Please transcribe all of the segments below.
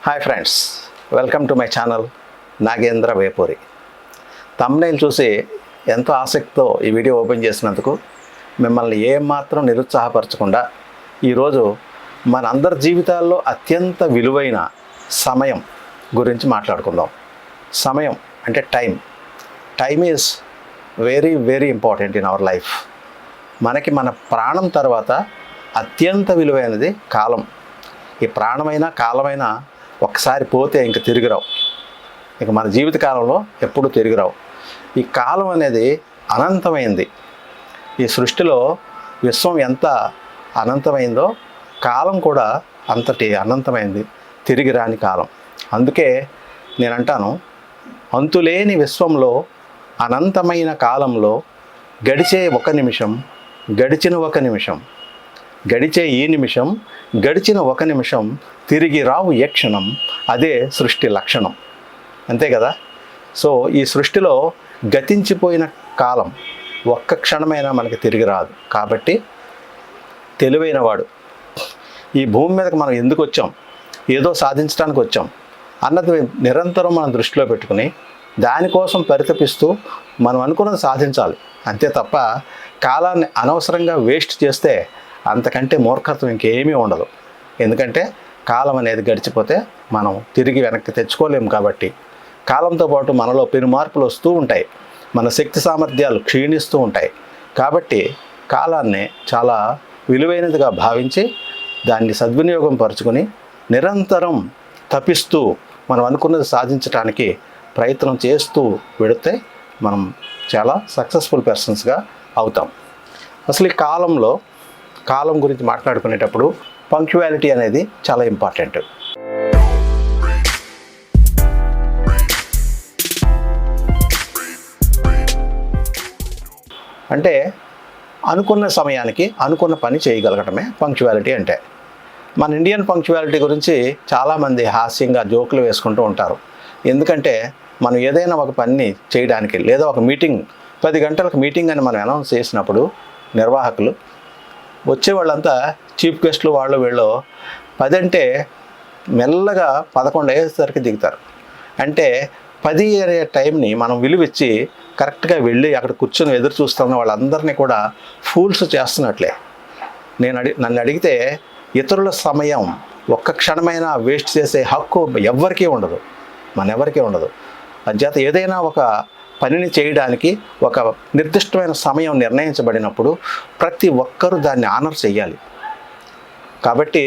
Hi friends, welcome to my channel Nagendra Vepuri. Thumbnail చూసి ఎంతో ఆసక్తితో ఈ వీడియో ఓపెన్ చేసినందుకు మిమ్మల్ని ఏమాత్రం నిరుత్సాహపరచకుండా ఈరోజు మన అందరి జీవితాల్లో అత్యంత విలువైన సమయం గురించి మాట్లాడుకుందాం. సమయం అంటే time is very very important in our life. మనకి మన ప్రాణం తర్వాత అత్యంత విలువైనది కాలం. ఈ ప్రాణమైన కాలమైన ఒక్కసారి పోతే ఇంక తిరిగి రావు. ఇక మన జీవిత కాలంలో ఎప్పుడూ తిరిగి రావు. ఈ కాలం అనేది అనంతమైంది. ఈ సృష్టిలో విశ్వం ఎంత అనంతమైందో కాలం కూడా అంతటి అనంతమైంది, తిరిగి రాని కాలం. అందుకే నేను అంటాను, అంతులేని విశ్వంలో అనంతమైన కాలంలో గడిచే ఒక నిమిషం, గడిచిన ఒక నిమిషం, గడిచే ఈ నిమిషం, గడిచిన ఒక నిమిషం, తిరిగి రావు ఏ క్షణం, అదే సృష్టి లక్షణం. అంతే కదా. సో ఈ సృష్టిలో గతించిపోయిన కాలం ఒక్క క్షణమైనా మనకి తిరిగి రాదు. కాబట్టి తెలివైన వాడు ఈ భూమి మీదకి మనం ఎందుకు వచ్చాం, ఏదో సాధించడానికి వచ్చాం అన్నది నిరంతరం మనం దృష్టిలో పెట్టుకుని దానికోసం పరితపిస్తూ మనం అనుకున్నది సాధించాలి. అంతే తప్ప కాలాన్ని అనవసరంగా వేస్ట్ చేస్తే అంతకంటే మూర్ఖత్వం ఇంకేమీ ఉండదు. ఎందుకంటే కాలం అనేది గడిచిపోతే మనం తిరిగి వెనక్కి తెచ్చుకోలేము. కాబట్టి కాలంతో పాటు మనలో పెను మార్పులు వస్తూ ఉంటాయి, మన శక్తి సామర్థ్యాలు క్షీణిస్తూ ఉంటాయి. కాబట్టి కాలాన్ని చాలా విలువైనదిగా భావించి దాన్ని సద్వినియోగం పరుచుకొని నిరంతరం తపిస్తూ మనం అనుకున్నది సాధించడానికి ప్రయత్నం చేస్తూ వెడితే మనం చాలా సక్సెస్ఫుల్ పర్సన్స్గా అవుతాం. అసలు ఈ కాలం గురించి మాట్లాడుకునేటప్పుడు పంక్చువాలిటీ అనేది చాలా ఇంపార్టెంట్. అంటే అనుకున్న సమయానికి అనుకున్న పని చేయగలగటమే పంక్చువాలిటీ అంటే. మన ఇండియన్ పంక్చువాలిటీ గురించి చాలామంది హాస్యంగా జోకులు వేసుకుంటూ ఉంటారు. ఎందుకంటే మనం ఏదైనా ఒక పని చేయడానికి లేదా ఒక మీటింగ్ 10 గంటలకు మీటింగ్ అని మనం అనౌన్స్ చేసినప్పుడు నిర్వాహకులు వచ్చేవాళ్ళంతా చీఫ్ గెస్ట్లు వాళ్ళు వీళ్ళు 10 అంటే మెల్లగా 11 అయ్యేసరికి దిగుతారు. అంటే 10 అనే టైంని మనం విలువిచ్చి కరెక్ట్గా వెళ్ళి అక్కడ కూర్చొని ఎదురు చూస్తున్న వాళ్ళందరినీ కూడా ఫూల్స్ చేస్తున్నట్లే. నన్ను అడిగితే ఇతరుల సమయం ఒక్క క్షణమైనా వేస్ట్ చేసే హక్కు ఎవరికీ ఉండదు, ఎవరికీ ఉండదు. అంచేత ఏదైనా ఒక పనిని చేయడానికి ఒక నిర్దిష్టమైన సమయం నిర్ణయించబడినప్పుడు ప్రతి ఒక్కరూ దాన్ని ఆనర్ చేయాలి. కాబట్టి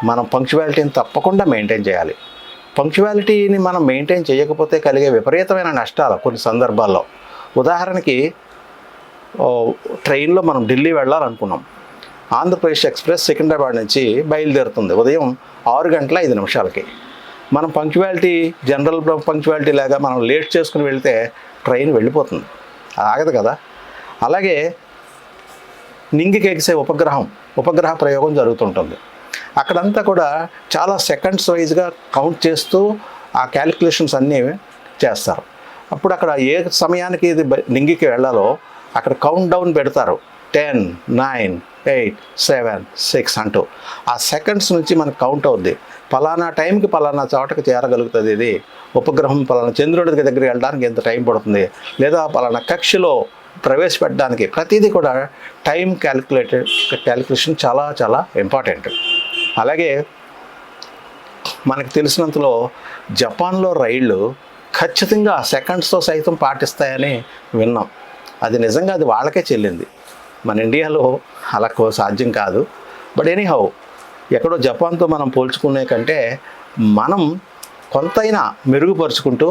మనం పంక్చువాలిటీని తప్పకుండా మెయింటైన్ చేయాలి. పంక్చువాలిటీని మనం మెయింటైన్ చేయకపోతే కలిగే విపరీతమైన నష్టాలు కొన్ని సందర్భాల్లో. ఉదాహరణకి ట్రైన్లో మనం ఢిల్లీ వెళ్ళాలనుకున్నాం. ఆంధ్రప్రదేశ్ ఎక్స్ప్రెస్ సికింద్రాబాద్ నుంచి బయలుదేరుతుంది ఉదయం 6:05 మనం పంక్చువాలిటీ జనరల్ పంక్చువాలిటీ లాగా మనం లేట్ చేసుకుని వెళ్తే ట్రైన్ వెళ్ళిపోతుంది, ఆగదు కదా. అలాగే నింగికి ఎగిసే ఉపగ్రహ ప్రయోగం జరుగుతుంటుంది. అక్కడంతా కూడా చాలా సెకండ్స్ వైజ్గా కౌంట్ చేస్తూ ఆ క్యాలిక్యులేషన్స్ అన్నీ చేస్తారు. అప్పుడు అక్కడ ఏ సమయానికి ఇది నింగికి వెళ్ళాలో అక్కడ కౌంట్ డౌన్ పెడతారు. 10, 9, 8, 7, 6 అంటూ ఆ సెకండ్స్ నుంచి మనకు కౌంట్ అవుద్ది. పలానా టైంకి పలానా చోటకి చేరగలుగుతుంది ఇది ఉపగ్రహం, పలానా చంద్రుడి దగ్గరికి వెళ్ళడానికి ఎంత టైం పడుతుంది, లేదా పలానా కక్షలో ప్రవేశపెట్టడానికి ప్రతిదీ కూడా టైం క్యాలిక్యులేషన్ చాలా చాలా ఇంపార్టెంట్. అలాగే మనకు తెలిసినంతలో జపాన్లో రైళ్ళు ఖచ్చితంగా సెకండ్స్తో సైతం పాటిస్తాయని విన్నాం. అది నిజంగా అది వాళ్ళకే చెల్లింది. మన ఇండియాలో అలా సాధ్యం కాదు. బట్ ఎనీహౌ ఎక్కడో జపాన్తో మనం పోల్చుకునే కంటే మనం కొంతైనా మెరుగుపరుచుకుంటూ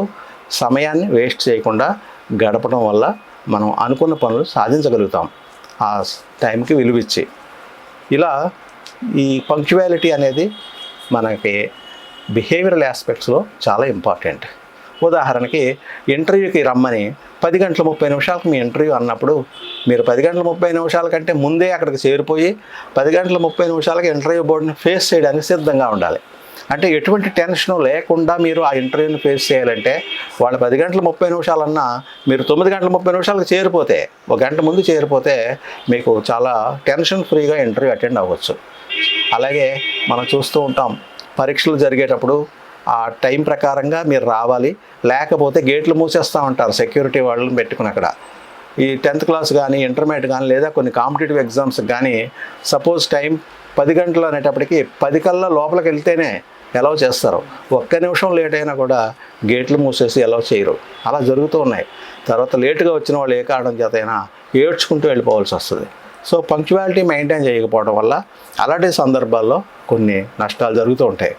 సమయాన్ని వేస్ట్ చేయకుండా గడపడం వల్ల మనం అనుకున్న పనులు సాధించగలుగుతాం ఆ టైంకి విలువిచ్చి. ఇలా ఈ పంక్చువాలిటీ అనేది మనకి బిహేవియరల్ ఆస్పెక్ట్స్లో చాలా ఇంపార్టెంట్. ఉదాహరణకి ఇంటర్వ్యూకి రమ్మని 10:30 మీ ఇంటర్వ్యూ అన్నప్పుడు మీరు 10:30 కంటే ముందే అక్కడికి చేరిపోయి 10:30 ఇంటర్వ్యూ బోర్డుని ఫేస్ చేయడానికి సిద్ధంగా ఉండాలి. అంటే ఎటువంటి టెన్షన్ లేకుండా మీరు ఆ ఇంటర్వ్యూని ఫేస్ చేయాలంటే వాళ్ళు 10:30 అన్నా మీరు 9:30 చేరిపోతే, ఒక గంట ముందు చేరిపోతే మీకు చాలా టెన్షన్ ఫ్రీగా ఇంటర్వ్యూ అటెండ్ అవ్వచ్చు. అలాగే మనం చూస్తూ ఉంటాం, పరీక్షలు జరిగేటప్పుడు ఆ టైం ప్రకారంగా మీరు రావాలి. లేకపోతే గేట్లు మూసేస్తూ ఉంటారు సెక్యూరిటీ వాళ్ళని పెట్టుకుని అక్కడ. ఈ 10th క్లాస్ కానీ ఇంటర్మీడియట్ కానీ లేదా కొన్ని కాంపిటేటివ్ ఎగ్జామ్స్ కానీ సపోజ్ టైం 10 గంటలు అనేటప్పటికి 10 కల్లా లోపలికి వెళ్తేనే అలౌ చేస్తారు. ఒక్క నిమిషం లేట్ అయినా కూడా గేట్లు మూసేసి అలౌ చేయరు. అలా జరుగుతూ ఉన్నాయి. తర్వాత లేటుగా వచ్చిన వాళ్ళు ఏ కారణం చేత అయినా ఏడ్చుకుంటూ వెళ్ళిపోవాల్సి వస్తుంది. సో పంక్చువాలిటీ మెయింటైన్ చేయకపోవడం వల్ల అలాంటి సందర్భాల్లో కొన్ని నష్టాలు జరుగుతూ ఉంటాయి.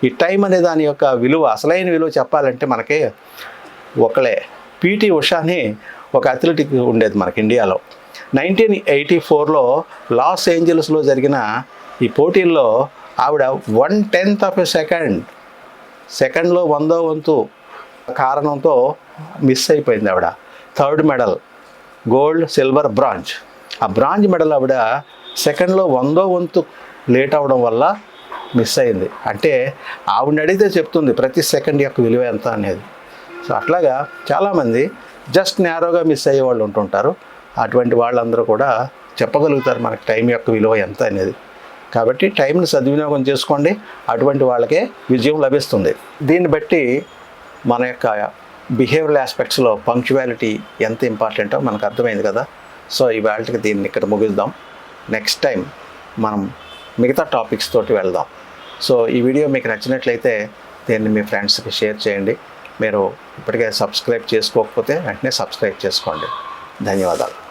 ఈ టైం అనే దాని యొక్క విలువ, అసలైన విలువ చెప్పాలంటే మనకి ఒకలే పీటీ ఉషాని ఒక అథ్లెటిక్ ఉండేది మనకి ఇండియాలో. 1984లో లాస్ ఏంజల్స్లో జరిగిన ఈ పోటీల్లో ఆవిడ 1/10 ఆఫ్ ఎ సెకండ్లో 100వ వంతు కారణంతో మిస్ అయిపోయింది ఆవిడ. 3rd medal, gold, silver, bronze. ఆ బ్రాంజ్ మెడల్ ఆవిడ సెకండ్లో 100వ వంతు లేట్ అవ్వడం వల్ల మిస్ అయింది. అంటే ఆవిడని అడిగితే చెప్తుంది ప్రతి సెకండ్ యొక్క విలువ ఎంత అనేది. సో అట్లాగా చాలామంది జస్ట్ నేరోగా మిస్ అయ్యే వాళ్ళు ఉంటుంటారు. అటువంటి వాళ్ళందరూ కూడా చెప్పగలుగుతారు మనకి టైం యొక్క విలువ ఎంత అనేది. కాబట్టి టైంని సద్వినియోగం చేసుకోండి, అటువంటి వాళ్ళకే విజయం లభిస్తుంది. దీన్ని బట్టి మన యొక్క బిహేవియరల్ ఆస్పెక్ట్స్లో పంక్చువాలిటీ ఎంత ఇంపార్టెంటో మనకు అర్థమైంది కదా. సో ఇవాళకి దీన్ని ఇక్కడ ముగిద్దాం. నెక్స్ట్ టైం మనం మిగతా టాపిక్స్ తోటి వెళ్దాం. సో ఈ వీడియో మీకు నచ్చినట్లయితే దీన్ని మీ ఫ్రెండ్స్కి షేర్ చేయండి. మీరు ఇప్పటికే సబ్స్క్రైబ్ చేసుకోకపోతే వెంటనే సబ్స్క్రైబ్ చేసుకోండి. ధన్యవాదాలు.